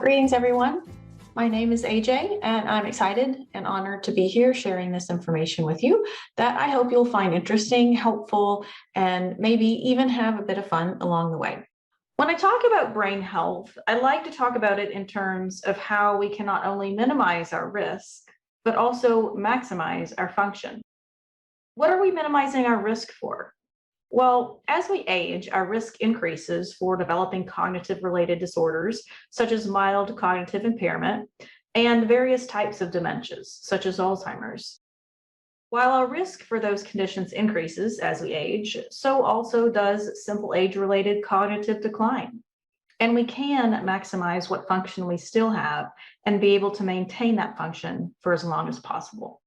Greetings, everyone. My name is AJ, and I'm excited and honored to be here sharing this information with you that I hope you'll find interesting, helpful, and maybe even have a bit of fun along the way. When I talk about brain health, I like to talk about it in terms of how we can not only minimize our risk, but also maximize our function. What are we minimizing our risk for? Well, as we age, our risk increases for developing cognitive-related disorders, such as mild cognitive impairment, and various types of dementias, such as Alzheimer's. While our risk for those conditions increases as we age, so also does simple age-related cognitive decline. And we can maximize what function we still have and be able to maintain that function for as long as possible.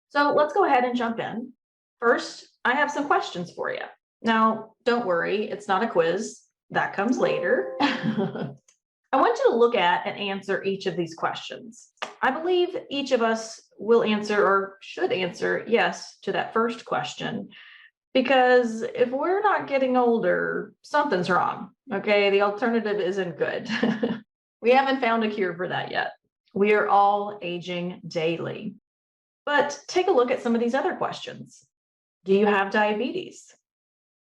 So let's go ahead and jump in. First, I have some questions for you. Now, don't worry, it's not a quiz. That comes later. I want you to look at and answer each of these questions. I believe each of us will answer or should answer yes to that first question, because if we're not getting older, something's wrong, okay? The alternative isn't good. We haven't found a cure for that yet. We are all aging daily. But take a look at some of these other questions. Do you have diabetes?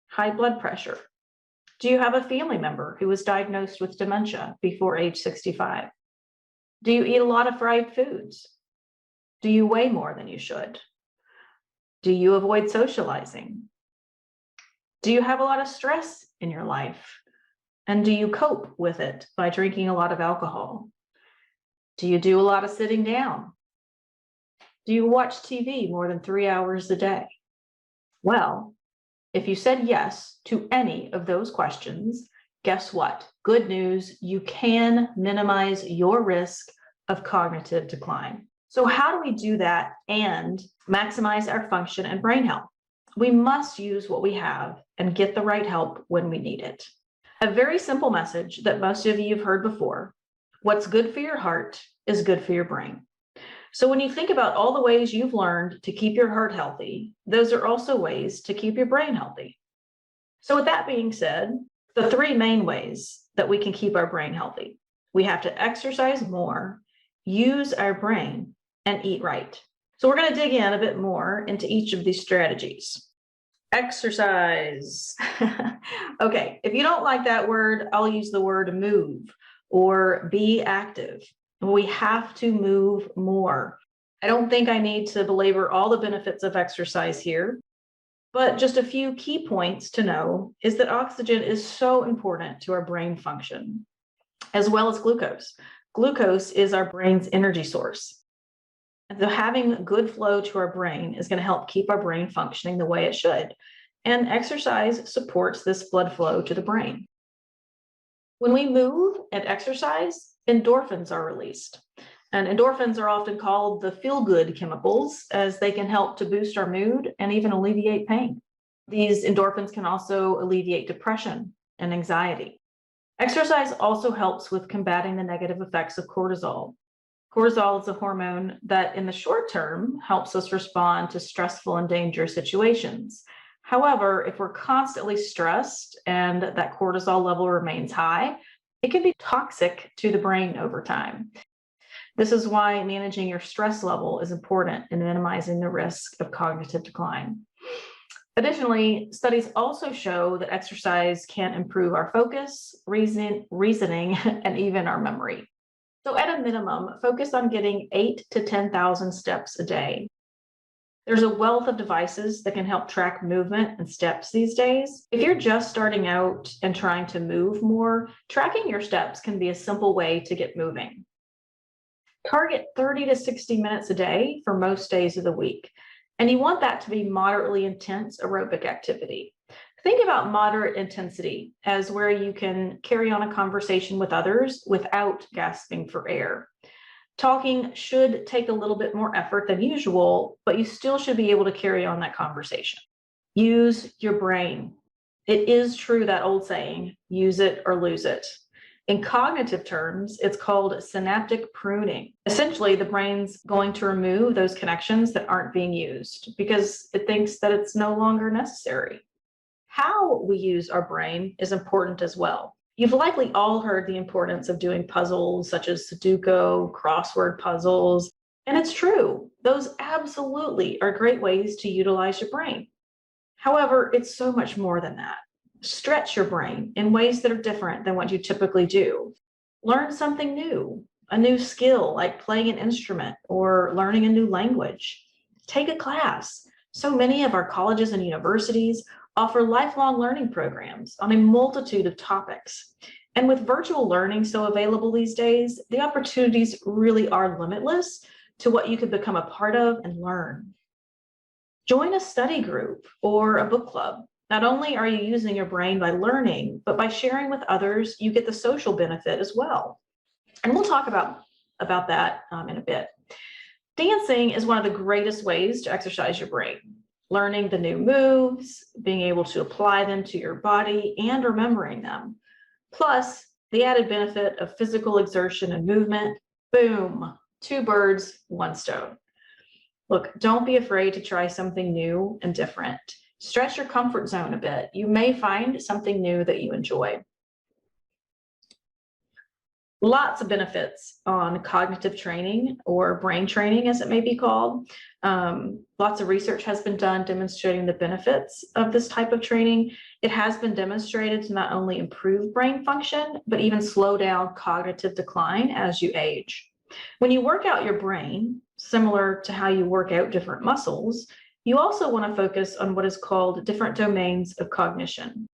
High blood pressure? Do you have a family member who was diagnosed with dementia before age 65? Do you eat a lot of fried foods? Do you weigh more than you should? Do you avoid socializing? Do you have a lot of stress in your life? And do you cope with it by drinking a lot of alcohol? Do you do a lot of sitting down? Do you watch TV more than 3 hours a day? Well, if you said yes to any of those questions, guess what? Good news, you can minimize your risk of cognitive decline. So how do we do that and maximize our function and brain health? We must use what we have and get the right help when we need it. A very simple message that most of you have heard before: what's good for your heart is good for your brain. So when you think about all the ways you've learned to keep your heart healthy, those are also ways to keep your brain healthy. So with that being said, the three main ways that we can keep our brain healthy: we have to exercise more, use our brain, and eat right. So we're going to dig in a bit more into each of these strategies. Exercise. Okay, if you don't like that word, I'll use the word move or be active. We have to move more. I don't think I need to belabor all the benefits of exercise here, but just a few key points to know is that oxygen is so important to our brain function, as well as glucose. Glucose is our brain's energy source. And so having good flow to our brain is going to help keep our brain functioning the way it should. And exercise supports this blood flow to the brain. When we move and exercise, endorphins are released. And endorphins are often called the feel-good chemicals, as they can help to boost our mood and even alleviate pain. These endorphins can also alleviate depression and anxiety. Exercise also helps with combating the negative effects of cortisol. Cortisol is a hormone that in the short term helps us respond to stressful and dangerous situations. However, if we're constantly stressed and that cortisol level remains high, it can be toxic to the brain over time. This is why managing your stress level is important in minimizing the risk of cognitive decline. Additionally, studies also show that exercise can improve our focus, reasoning, and even our memory. So at a minimum, focus on getting 8,000 to 10,000 steps a day. There's a wealth of devices that can help track movement and steps these days. If you're just starting out and trying to move more, tracking your steps can be a simple way to get moving. Target 30 to 60 minutes a day for most days of the week, and you want that to be moderately intense aerobic activity. Think about moderate intensity as where you can carry on a conversation with others without gasping for air. Talking should take a little bit more effort than usual, but you still should be able to carry on that conversation. Use your brain. It is true, that old saying, use it or lose it. In cognitive terms, it's called synaptic pruning. Essentially, the brain's going to remove those connections that aren't being used because it thinks that it's no longer necessary. How we use our brain is important as well. You've likely all heard the importance of doing puzzles such as Sudoku, crossword puzzles, and it's true. Those absolutely are great ways to utilize your brain. However, it's so much more than that. Stretch your brain in ways that are different than what you typically do. Learn something new, a new skill like playing an instrument or learning a new language. Take a class. So many of our colleges and universities offer lifelong learning programs on a multitude of topics. And with virtual learning so available these days, the opportunities really are limitless to what you could become a part of and learn. Join a study group or a book club. Not only are you using your brain by learning, but by sharing with others, you get the social benefit as well. And we'll talk about that in a bit. Dancing is one of the greatest ways to exercise your brain. Learning the new moves, being able to apply them to your body, and remembering them. Plus, the added benefit of physical exertion and movement. Boom, two birds, one stone. Look, don't be afraid to try something new and different. Stretch your comfort zone a bit. You may find something new that you enjoy. Lots of benefits on cognitive training or brain training, as it may be called. Lots of research has been done demonstrating the benefits of this type of training. It has been demonstrated to not only improve brain function, but even slow down cognitive decline as you age. When you work out your brain, similar to how you work out different muscles, you also want to focus on what is called different domains of cognition.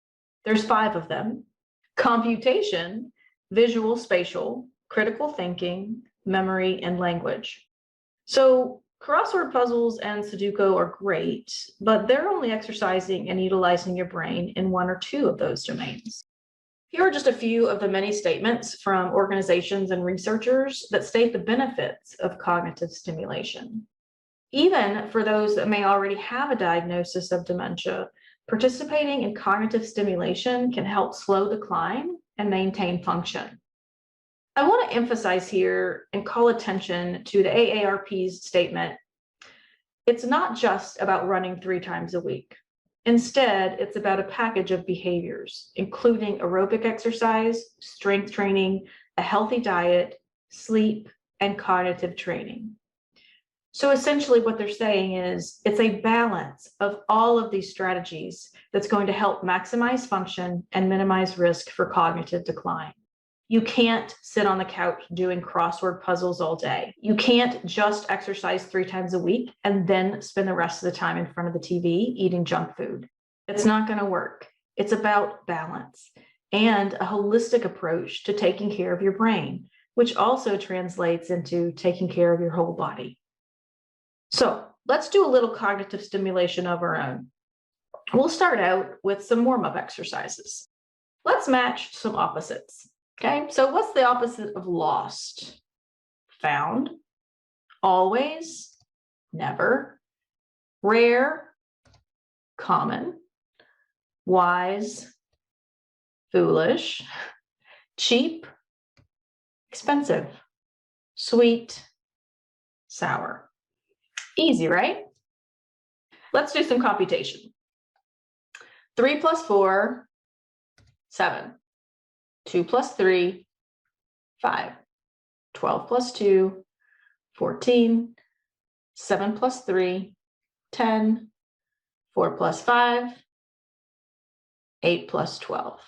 There's 5 of them: computation, visual spatial, critical thinking, memory, and language. So crossword puzzles and Sudoku are great, but they're only exercising and utilizing your brain in 1 or 2 of those domains. Here are just a few of the many statements from organizations and researchers that state the benefits of cognitive stimulation. Even for those that may already have a diagnosis of dementia, participating in cognitive stimulation can help slow decline and maintain function. I want to emphasize here and call attention to the AARP's statement. It's not just about running 3 times a week. Instead, it's about a package of behaviors, including aerobic exercise, strength training, a healthy diet, sleep, and cognitive training. So essentially what they're saying is it's a balance of all of these strategies that's going to help maximize function and minimize risk for cognitive decline. You can't sit on the couch doing crossword puzzles all day. You can't just exercise 3 times a week and then spend the rest of the time in front of the TV eating junk food. It's not going to work. It's about balance and a holistic approach to taking care of your brain, which also translates into taking care of your whole body. So let's do a little cognitive stimulation of our own. We'll start out with some warm-up exercises. Let's match some opposites. Okay, so what's the opposite of lost? Found, always, never, rare, common, wise, foolish, cheap, expensive, sweet, sour. Easy, right? Let's do some computation. 3 plus 4, 7. 2 plus 3, 5. 12 plus 2, 14. 7 plus 3, 10. 4 plus 5, 8 plus 12.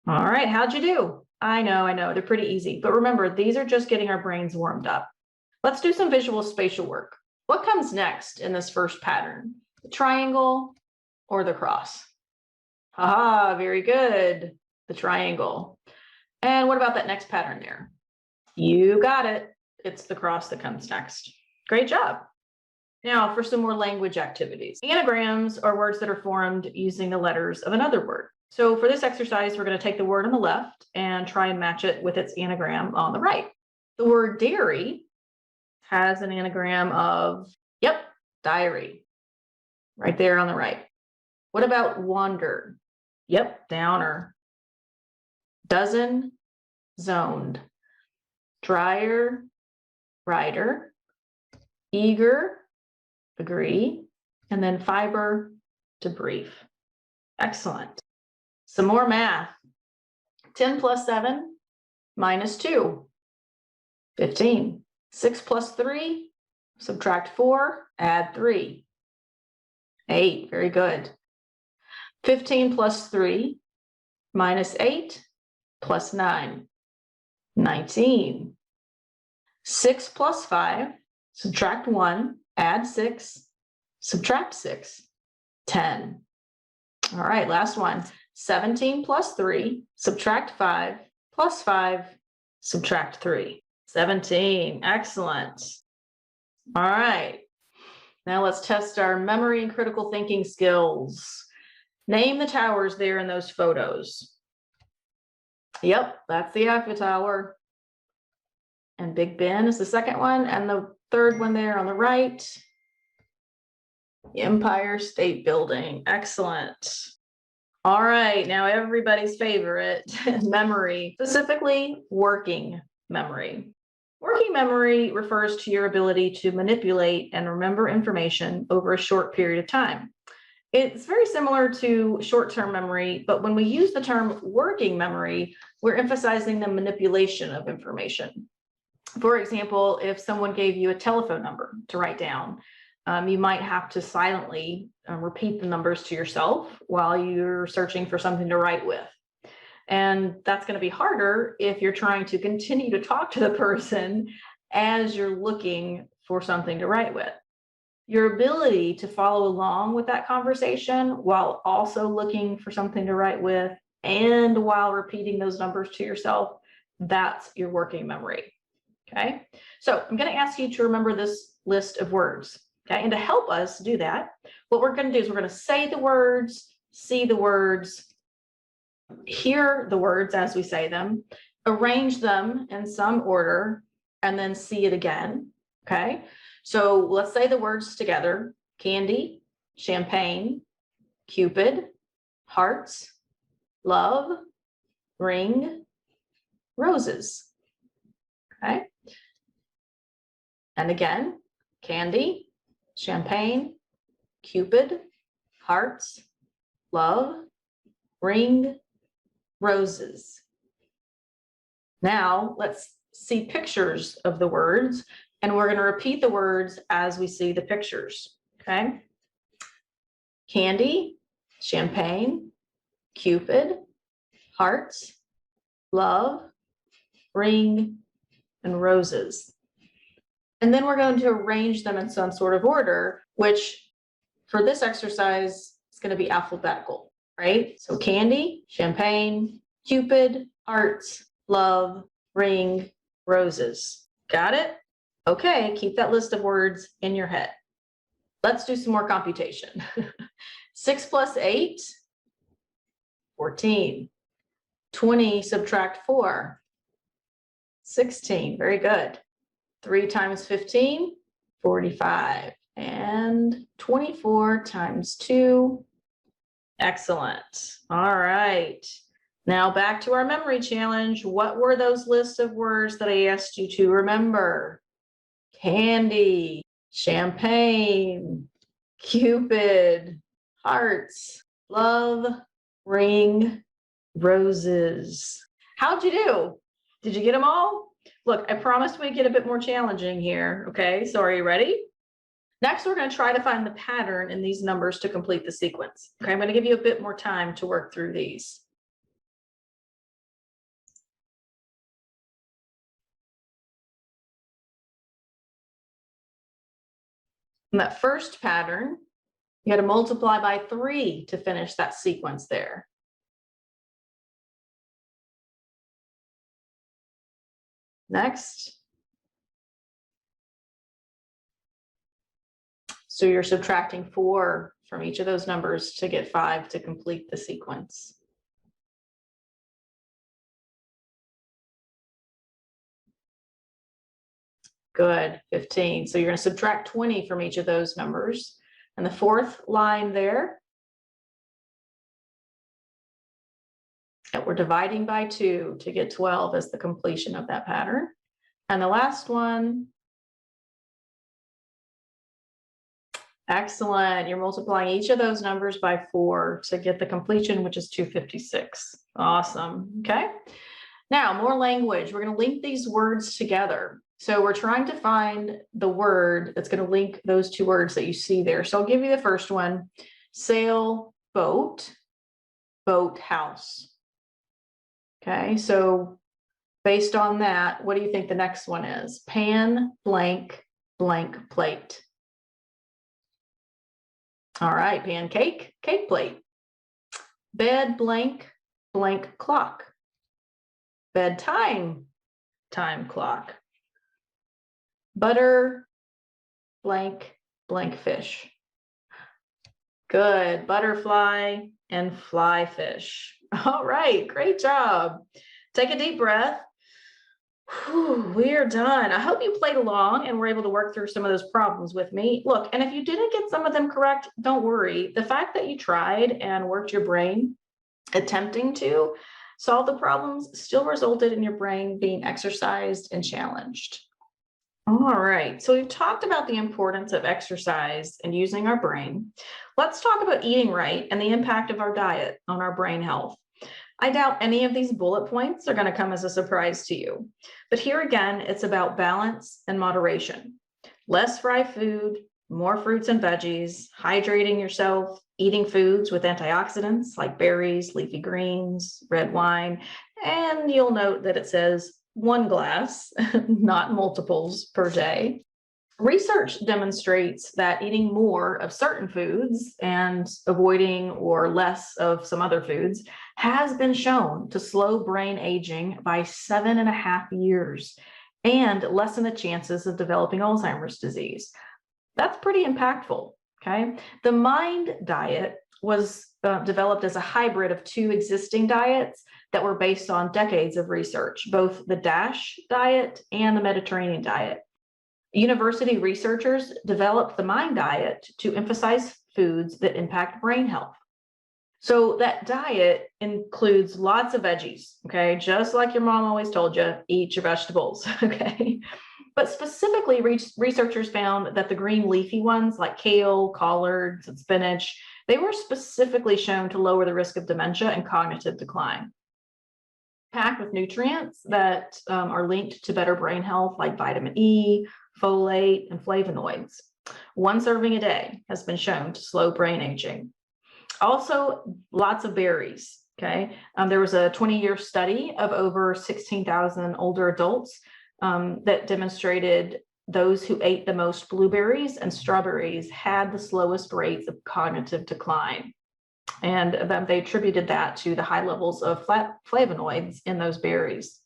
All right, how'd you do? I know, they're pretty easy. But remember, these are just getting our brains warmed up. Let's do some visual spatial work. What comes next in this first pattern? The triangle or the cross? Haha, very good. The triangle. And what about that next pattern there? You got it. It's the cross that comes next. Great job. Now for some more language activities. Anagrams are words that are formed using the letters of another word. So for this exercise, we're going to take the word on the left and try and match it with its anagram on the right. The word dairy has an anagram of, yep, diary, right there on the right. What about wander? Yep, downer. Dozen, zoned. Dryer, rider. Eager, agree. And then fiber, to brief. Excellent. Some more math. 10 plus 7 minus 2, 15. 6 plus 3, subtract 4, add 3, 8. Very good. 15 plus 3 minus 8 plus 9, 19. 6 plus 5, subtract 1, add 6, subtract 6, 10. All right, last one. 17 plus 3, subtract 5, plus 5, subtract 3. 17. Excellent. All right. Now let's test our memory and critical thinking skills. Name the towers there in those photos. Yep, that's the Eiffel Tower. And Big Ben is the second one. And the third one there on the right, the Empire State Building. Excellent. All right, now everybody's favorite, memory, specifically working memory. Working memory refers to your ability to manipulate and remember information over a short period of time. It's very similar to short-term memory, but when we use the term working memory, we're emphasizing the manipulation of information. For example, if someone gave you a telephone number to write down, you might have to silently repeat the numbers to yourself while you're searching for something to write with. And that's going to be harder if you're trying to continue to talk to the person as you're looking for something to write with. Your ability to follow along with that conversation while also looking for something to write with and while repeating those numbers to yourself, that's your working memory. Okay, so I'm going to ask you to remember this list of words. Okay, and to help us do that, what we're going to do is we're going to say the words, see the words, hear the words as we say them, arrange them in some order, and then see it again. Okay, so let's say the words together: candy, champagne, Cupid, hearts, love, ring, roses. Okay, and again: candy, champagne, Cupid, hearts, love, ring, roses. Now let's see pictures of the words, and we're going to repeat the words as we see the pictures. Okay. Candy, champagne, Cupid, hearts, love, ring, and roses. And then we're going to arrange them in some sort of order, which for this exercise is going to be alphabetical, right? So candy, champagne, Cupid, hearts, love, ring, roses. Got it? Okay, keep that list of words in your head. Let's do some more computation. 6 plus 8, 14. 20 subtract 4, 16. Very good. 3 times 15, 45. And 24 times 2. Excellent. All right. Now back to our memory challenge. What were those lists of words that I asked you to remember? Candy, champagne, Cupid, hearts, love, ring, roses. How'd you do? Did you get them all? Look, I promised we'd get a bit more challenging here. Okay, so are you ready? Next, we're going to try to find the pattern in these numbers to complete the sequence. Okay, I'm going to give you a bit more time to work through these. In that first pattern, you got to multiply by 3 to finish that sequence there. Next. So you're subtracting 4 from each of those numbers to get 5 to complete the sequence. Good, 15. So you're going to subtract 20 from each of those numbers. And the fourth line there, that we're dividing by 2 to get 12 as the completion of that pattern. And the last one, Excellent. You're multiplying each of those numbers by 4 to get the completion, which is 256. Awesome. Okay. Now, more language. We're going to link these words together. So we're trying to find the word that's going to link those two words that you see there. So I'll give you the first one: sailboat, boathouse. Okay, so based on that, what do you think the next one is? Pan, blank, blank plate. All right, pancake, cake plate. Bed, blank, blank clock. Bedtime, time clock. Butter, blank, blank fish. Good. Butterfly and fly fish. All right, great job. Take a deep breath. Whew, we are done. I hope you played along and were able to work through some of those problems with me. Look, and if you didn't get some of them correct, don't worry. The fact that you tried and worked your brain attempting to solve the problems still resulted in your brain being exercised and challenged. All right, so we've talked about the importance of exercise and using our brain. Let's talk about eating right and the impact of our diet on our brain health. I doubt any of these bullet points are going to come as a surprise to you. But here again, it's about balance and moderation. Less fried food, more fruits and veggies, hydrating yourself, eating foods with antioxidants like berries, leafy greens, red wine, and you'll note that it says 1 glass, not multiples per day. Research demonstrates that eating more of certain foods and avoiding or less of some other foods has been shown to slow brain aging by 7.5 years and lessen the chances of developing Alzheimer's disease. That's pretty impactful, okay? The MIND diet was developed as a hybrid of 2 existing diets that were based on decades of research, both the DASH diet and the Mediterranean diet. University researchers developed the MIND diet to emphasize foods that impact brain health. So that diet includes lots of veggies, okay? Just like your mom always told you, eat your vegetables, okay? But specifically, researchers found that the green leafy ones like kale, collards, and spinach, they were specifically shown to lower the risk of dementia and cognitive decline. Packed with nutrients that are linked to better brain health, like vitamin E, folate, and flavonoids. 1 serving a day has been shown to slow brain aging. Also, lots of berries, okay? There was a 20-year study of over 16,000 older adults that demonstrated those who ate the most blueberries and strawberries had the slowest rates of cognitive decline. And they attributed that to the high levels of flavonoids in those berries.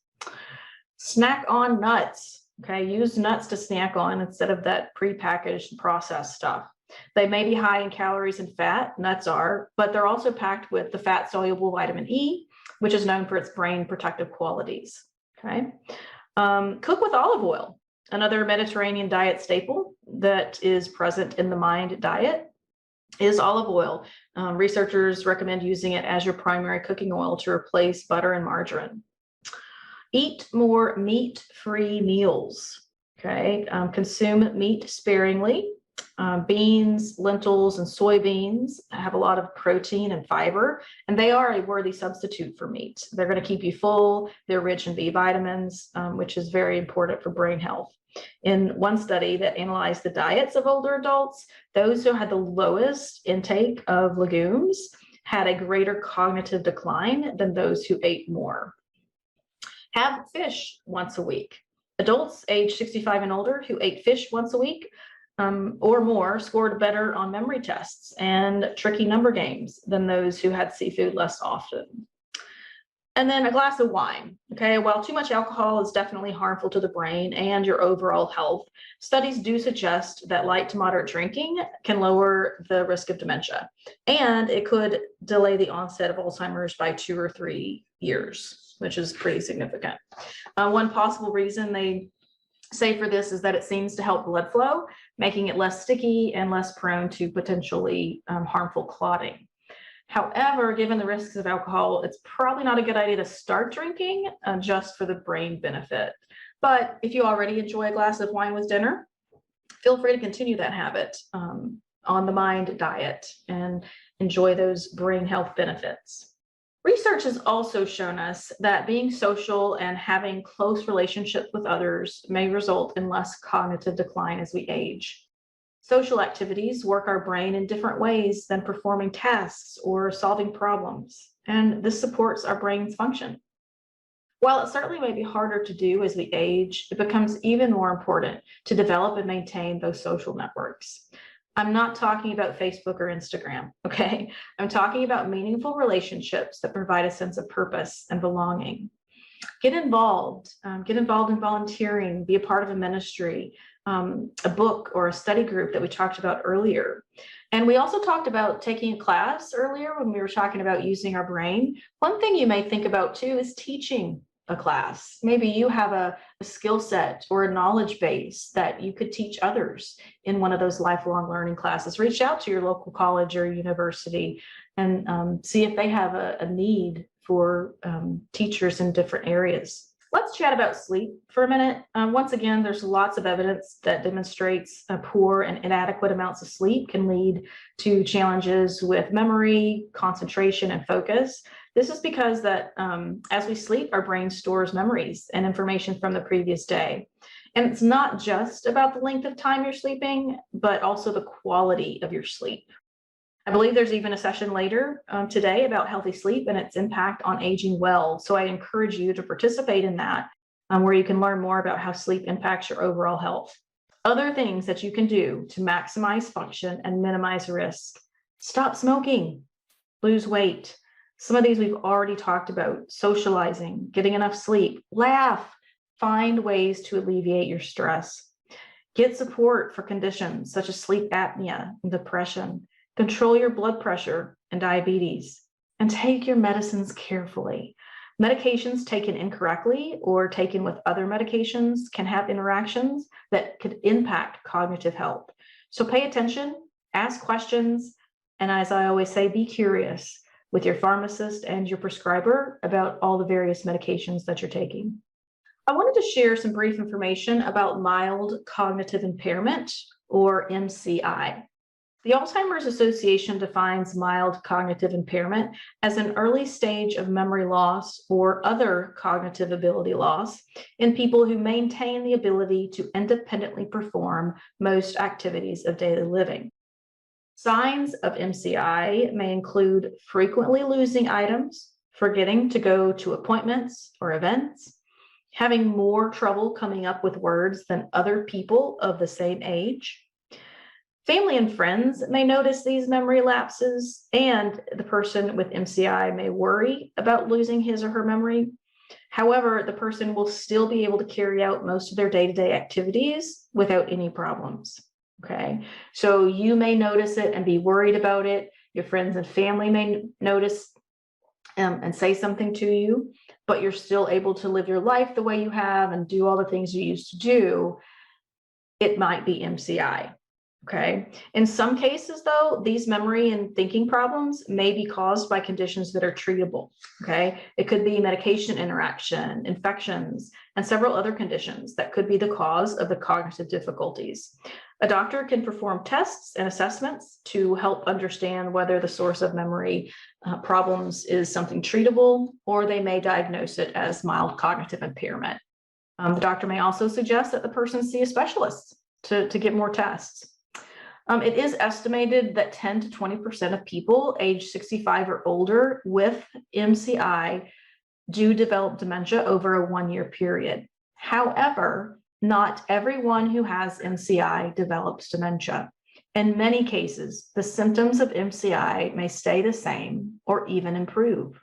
Snack on nuts. Okay, use nuts to snack on instead of that prepackaged processed stuff. They may be high in calories and fat, nuts are, but they're also packed with the fat-soluble vitamin E, which is known for its brain protective qualities. Okay, cook with olive oil, another Mediterranean diet staple that is present in the MIND diet is olive oil. Researchers recommend using it as your primary cooking oil to replace butter and margarine. Eat more meat-free meals, okay? Consume meat sparingly. Beans, lentils, and soybeans have a lot of protein and fiber, and they are a worthy substitute for meat. They're going to keep you full. They're rich in B vitamins, which is very important for brain health. In one study that analyzed the diets of older adults, those who had the lowest intake of legumes had a greater cognitive decline than those who ate more. Have fish once a week. Adults age 65 and older who ate fish once a week or more scored better on memory tests and tricky number games than those who had seafood less often. And then a glass of wine, okay? While too much alcohol is definitely harmful to the brain and your overall health, studies do suggest that light to moderate drinking can lower the risk of dementia, and it could delay the onset of Alzheimer's by 2 or 3 years, which is pretty significant. One possible reason they say for this is that it seems to help blood flow, making it less sticky and less prone to potentially harmful clotting. However, given the risks of alcohol, it's probably not a good idea to start drinking just for the brain benefit. But if you already enjoy a glass of wine with dinner, feel free to continue that habit. on the mind diet and enjoy those brain health benefits. Research has also shown us that being social and having close relationships with others may result in less cognitive decline as we age. Social activities work our brain in different ways than performing tasks or solving problems, and this supports our brain's function. While it certainly may be harder to do as we age, it becomes even more important to develop and maintain those social networks. I'm not talking about Facebook or Instagram, okay? I'm talking about meaningful relationships that provide a sense of purpose and belonging. Get involved in volunteering, be a part of a ministry, a book or a study group that we talked about earlier. And we also talked about taking a class earlier when we were talking about using our brain. One thing you may think about too is teaching a class. Maybe you have a skill set or a knowledge base that you could teach others in one of those lifelong learning classes. Reach out to your local college or university and see if they have a need for teachers in different areas. Let's chat about sleep for a minute. Once again, there's lots of evidence that demonstrates poor and inadequate amounts of sleep can lead to challenges with memory, concentration, and focus. This is because that as we sleep, our brain stores memories and information from the previous day. And it's not just about the length of time you're sleeping, but also the quality of your sleep. I believe there's even a session later today about healthy sleep and its impact on aging well. So I encourage you to participate in that, where you can learn more about how sleep impacts your overall health. Other things that you can do to maximize function and minimize risk: stop smoking, lose weight. Some of these we've already talked about: socializing, getting enough sleep, laugh, find ways to alleviate your stress. Get support for conditions such as sleep apnea and depression. Control your blood pressure and diabetes, and take your medicines carefully. Medications taken incorrectly or taken with other medications can have interactions that could impact cognitive health. So pay attention, ask questions, and as I always say, be curious with your pharmacist and your prescriber about all the various medications that you're taking. I wanted to share some brief information about mild cognitive impairment, or MCI. The Alzheimer's Association defines mild cognitive impairment as an early stage of memory loss or other cognitive ability loss in people who maintain the ability to independently perform most activities of daily living. Signs of MCI may include frequently losing items, forgetting to go to appointments or events, having more trouble coming up with words than other people of the same age. Family and friends may notice these memory lapses, and the person with MCI may worry about losing his or her memory. However, the person will still be able to carry out most of their day-to-day activities without any problems. Okay, so you may notice it and be worried about it. Your friends and family may notice and say something to you, but you're still able to live your life the way you have and do all the things you used to do. It might be MCI. Okay. In some cases, though, these memory and thinking problems may be caused by conditions that are treatable. Okay. It could be medication interaction, infections, and several other conditions that could be the cause of the cognitive difficulties. A doctor can perform tests and assessments to help understand whether the source of memory problems is something treatable, or they may diagnose it as mild cognitive impairment. The doctor may also suggest that the person see a specialist to get more tests. It is estimated that 10 to 20% of people age 65 or older with MCI do develop dementia over a 1-year period. However, not everyone who has MCI develops dementia. In many cases, the symptoms of MCI may stay the same or even improve.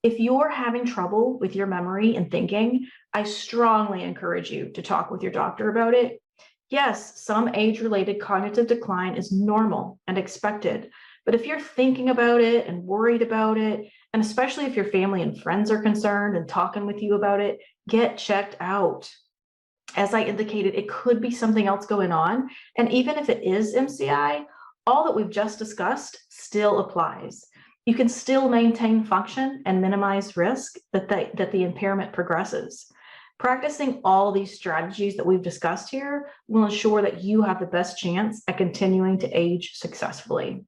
If you're having trouble with your memory and thinking, I strongly encourage you to talk with your doctor about it. Yes, some age-related cognitive decline is normal and expected, but if you're thinking about it and worried about it, and especially if your family and friends are concerned and talking with you about it, get checked out. As I indicated, it could be something else going on, and even if it is MCI, all that we've just discussed still applies. You can still maintain function and minimize risk that the impairment progresses. Practicing all these strategies that we've discussed here will ensure that you have the best chance at continuing to age successfully.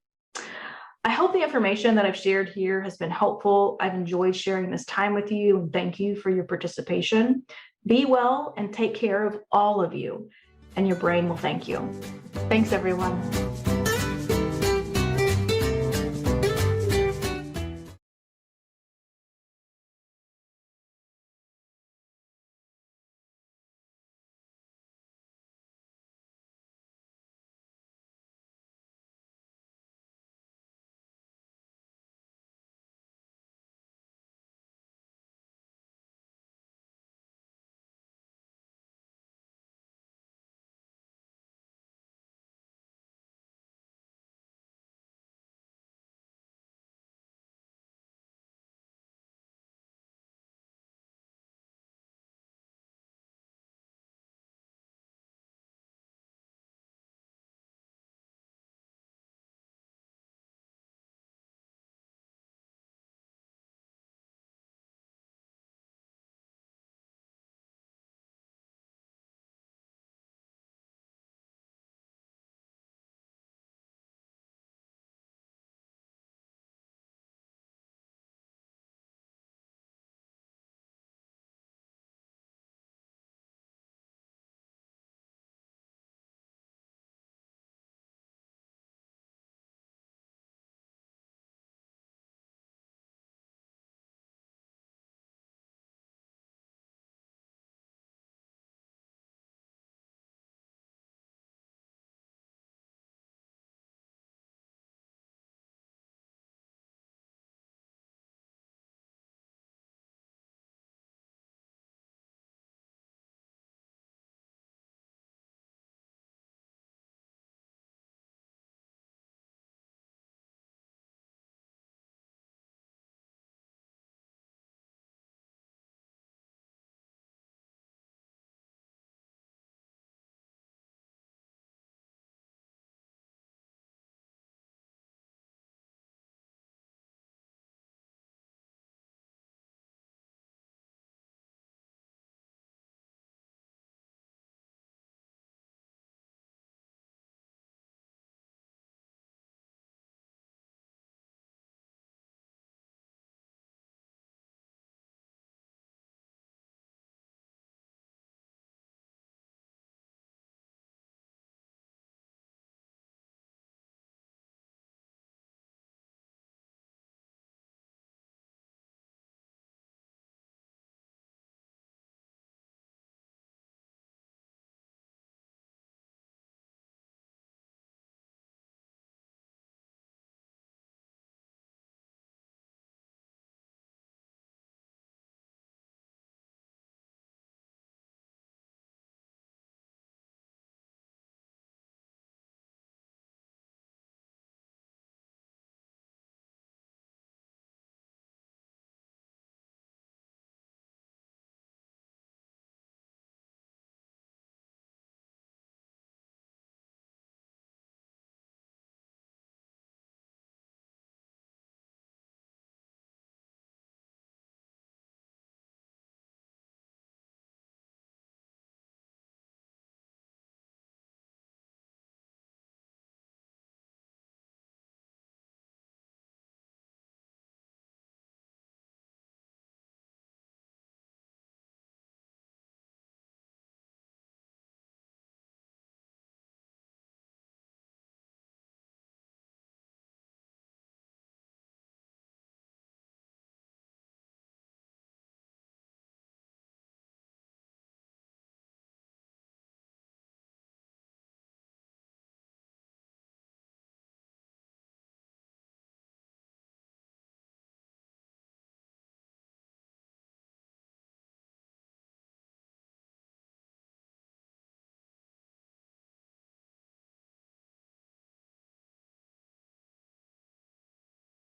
I hope the information that I've shared here has been helpful. I've enjoyed sharing this time with you, and thank you for your participation. Be well and take care of all of you, and your brain will thank you. Thanks, everyone.